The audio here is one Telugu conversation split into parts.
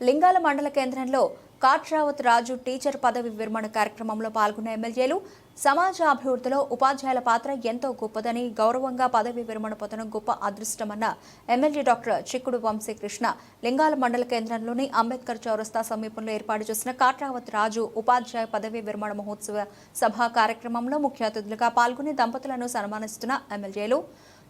లింగాల మండల కేంద్రంలో కాట్రావత్ రాజు టీచర్ పదవి విరమణ కార్యక్రమంలో పాల్గొన్న ఎమ్మెల్యేలు సమాజ అభివృద్ధిలో ఉపాధ్యాయుల పాత్ర ఎంతో గొప్పదని, గౌరవంగా పదవి విరమణ పొందడం గొప్ప అదృష్టమన్న ఎమ్మెల్యే డాక్టర్ చిక్కుడు వంశీకృష్ణ లింగాల మండల కేంద్రంలోని అంబేద్కర్ చౌరస్తా సమీపంలో ఏర్పాటు చేసిన కాట్రావత్ రాజు ఉపాధ్యాయ పదవి విరమణ మహోత్సవ సభ కార్యక్రమంలో ముఖ్య అతిథులుగా పాల్గొని దంపతులను సన్మానిస్తున్న ఎమ్మెల్యేలు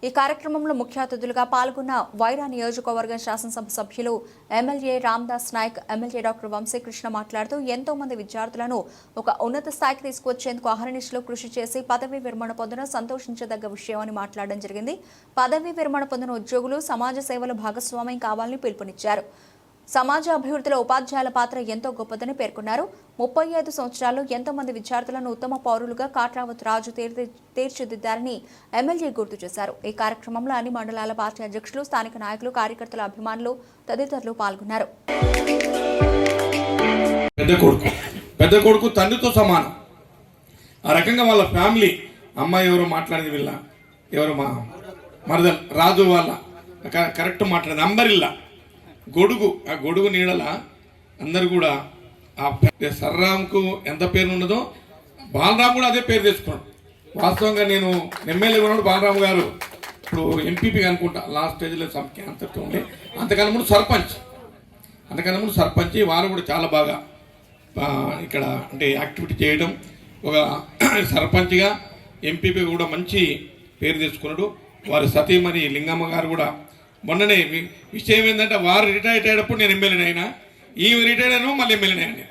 ఈ కార్యక్రమంలో ముఖ్య అతిథులుగా పాల్గొన్న వైరా నియోజకవర్గ శాసనసభ సభ్యులు MLA Ramdas Nayak, MLA doctor Vamsikrishna మాట్లాడుతూ ఎంతో మంది విద్యార్థులను ఒక ఉన్నత స్థాయికి తీసుకువచ్చేందుకు అహర్నిశలో కృషి చేసి పదవీ విరమణ పొందడం సంతోషించదగ్గ విషయమని మాట్లాడడం జరిగింది. పదవీ విరమణ పొందిన ఉద్యోగులు సమాజ సేవలో భాగస్వామ్యం కావాలని పిలుపునిచ్చారు. సమాజ అభివృద్ధిలో ఉపాధ్యాయుల పాత్ర ఎంతో గొప్పదని పేర్కొన్నారు. 35 సంవత్సరాల్లో ఎంతో మంది విద్యార్థులను ఉత్తమ పౌరులుగా కాట్రావత్ రాజు తీర్చిదిద్దారని ఎమ్మెల్యే గుర్తు చేశారు. ఈ కార్యక్రమంలో అన్ని మండలాల పార్టీ అధ్యక్షులు, స్థానిక నాయకులు, కార్యకర్తల అభిమానులు తదితరులు పాల్గొన్నారు. పెద్ద కొడుకు తండ్రితో సమానం. ఆ రకంగా వాళ్ళ ఫ్యామిలీ అమ్మాయి ఎవరో మాట్లాడింది, వీళ్ళ ఎవరు మా మరదల్ రాజు వాళ్ళ కరెక్ట్ మాట్లాడింది. అంబరిల్లా గొడుగు, ఆ గొడుగు నీడల అందరు కూడా ఆ సర్రాంకు ఎంత పేరు ఉన్నదో బాలరామ్ కూడా అదే పేరు తెచ్చుకున్నాడు. వాస్తవంగా నేను ఎమ్మెల్యే ఉన్నాడు బాలరామ్ గారు, ఇప్పుడు ఎంపీపీ అనుకుంటా లాస్ట్ స్టేజ్లో సమ్ క్యాన్సర్తో ఉండే, అంతకన్నా ముందు సర్పంచ్ వారు కూడా చాలా బాగా ఇక్కడ అంటే యాక్టివిటీ చేయడం, ఒక సర్పంచ్గా ఎంపీపీ కూడా మంచి పేరు తెచ్చుకున్నాడు. వారి సతీమణి లింగమ్మ గారు కూడా మొన్ననే విషయం ఏంటంటే వారు రిటైర్డ్ అయ్యేటప్పుడు నేను ఎమ్మెల్యేని అయినా, ఈమె రిటైర్డ్ అయినా మళ్ళీ ఎమ్మెల్యేనే అండి.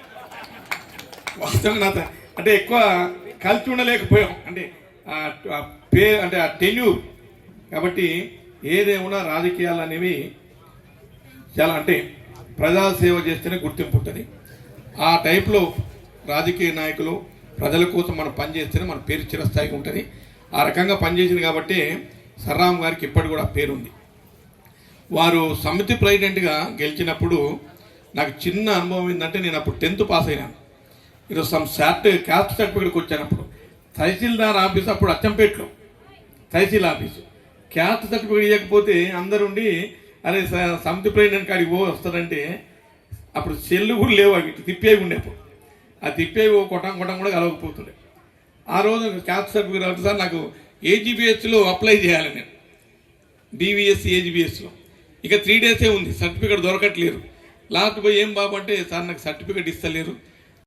వాస్తవంగా నాతో అంటే ఎక్కువ కలిసి ఉండలేకపోయాం, అంటే అంటే ఆ టెన్యూర్. కాబట్టి ఏదేమన్నా రాజకీయాలు అనేవి చాలా అంటే ప్రజాసేవ చేస్తేనే గుర్తింపు ఉంటుంది. ఆ టైప్లో రాజకీయ నాయకులు ప్రజల కోసం మనం పనిచేస్తేనే మన పేరు చిరస్థాయిగా ఉంటుంది. ఆ రకంగా పనిచేసింది కాబట్టి సర్రామ్ గారికి ఇప్పటి కూడా పేరుంది. వారు సమితి ప్రెసిడెంట్గా గెలిచినప్పుడు నాకు చిన్న అనుభవం ఏంటంటే, నేను అప్పుడు 10th పాస్ అయినాను. ఈరోజు క్యాస్ట్ సర్టిఫికేట్కి వచ్చానప్పుడు తహసీల్దార్ ఆఫీస్, అప్పుడు అచ్చంపేటలో తహసీల్ ఆఫీసు, క్యాస్ట్ సర్టిఫికేట్ ఇవ్వకపోతే అందరుండి అరే సమితి ప్రెసిడెంట్ కాడికి వస్తారంటే అప్పుడు సెల్లు కూడా లేవు, అవి తిప్పేవి ఉండేప్పుడు. ఆ తిప్పేవి కొట్టం కూడా కలవకపోతుండే. ఆ రోజు క్యాస్ట్ సర్టిఫికేట్ అవుతుంది సార్, నాకు ఏజీబీఎస్లో అప్లై చేయాలి, నేను డివిఎస్ ఏజీబీఎస్లో. ఇక 3 days ఉంది, సర్టిఫికేట్ దొరకట్లేరు. లాస్ట్ పోయి ఏం బాబు అంటే, సార్ నాకు సర్టిఫికేట్ ఇస్తలేరు,